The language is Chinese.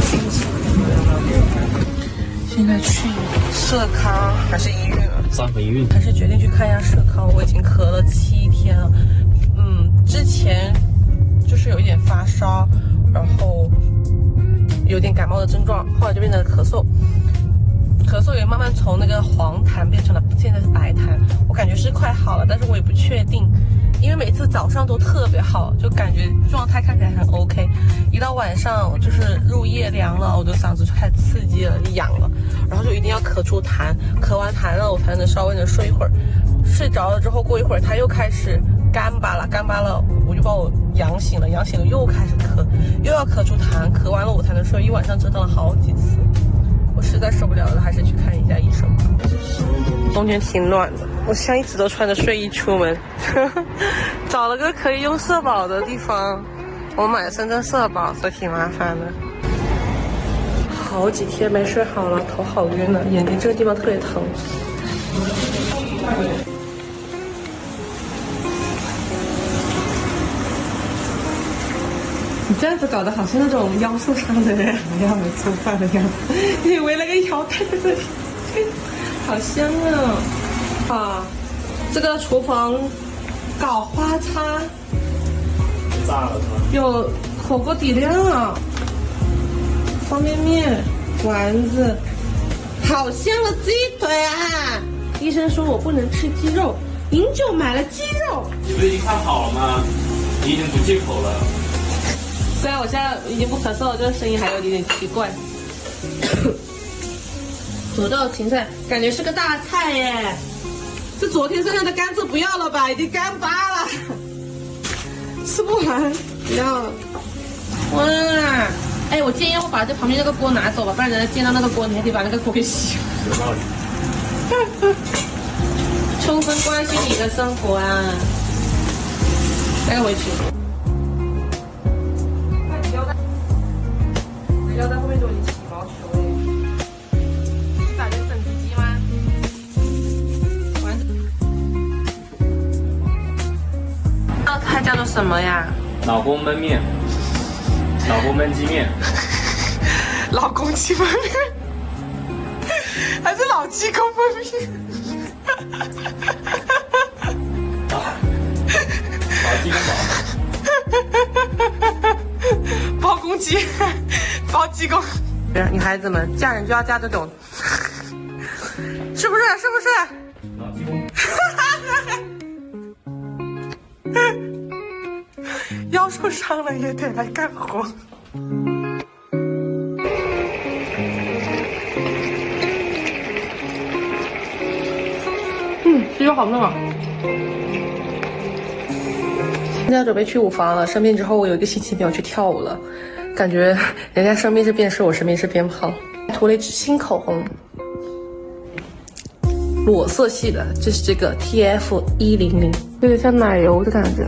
心情。现在去社康还是医院啊？三河医院。还是决定去看一下社康。我已经咳了7天了。之前就是有一点发烧，然后有点感冒的症状，后来就变成了咳嗽。咳嗽也慢慢从那个黄痰变成了现在是白痰，我感觉是快好了，但是我也不确定，因为每次早上都特别好，就感觉状态看起来很 OK， 一到晚上就是入夜凉了，我的嗓子就开始刺激了，痒了，然后就一定要咳出痰，咳完痰了我才能稍微睡一会儿，睡着了之后过一会儿它又开始干巴了，我就把我痒醒了又开始咳，又要咳出痰，咳完了我才能睡，一晚上折腾了好几次。我实在受不了了，还是去看一下医生吧。冬天挺暖的，我现在一直都穿着睡衣出门，找了个可以用社保的地方。我买了深圳社保，所以挺麻烦的。好几天没睡好了，头好晕了，眼睛这个地方特别疼。你这样子搞得好像那种腰受伤的人一样，没吃饭的样子。你围了个腰带在这里，好香啊！这个厨房搞花叉，炸了是吗？有火锅底料啊，方便面、丸子，好香的鸡腿啊！医生说我不能吃鸡肉，您就买了鸡肉。你不是已经看好了吗？你已经不忌口了。虽然我现在已经不咳嗽了，这个声音还有点奇怪。土豆芹菜感觉是个大菜耶，这昨天剩下的甘蔗不要了吧，已经干巴了，吃不完，不要了。哇，哎，我建议我把这旁边那个锅拿走吧，不然人家见到那个锅，你还得把那个锅给洗了。有道理。充分关心你的生活啊，带回去。腰在后面都已经起毛球了，是打点整鸡吗？丸子。这道菜叫做什么呀？老公焖面，老公焖鸡面，老公鸡焖面，还是老鸡公焖面？老鸡公煲，包公鸡，包鸡公。女孩子们嫁人就要嫁这种，是不是？是不是？老鸡公。腰受伤了也得来干活。鸡肉好嫩啊！现在准备去舞房了，生病之后我有1个星期没有去跳舞了，感觉人家生病是变瘦，我生病是变胖。涂了一支新口红，裸色系的，就是这个 TF100，有点像奶油的感觉。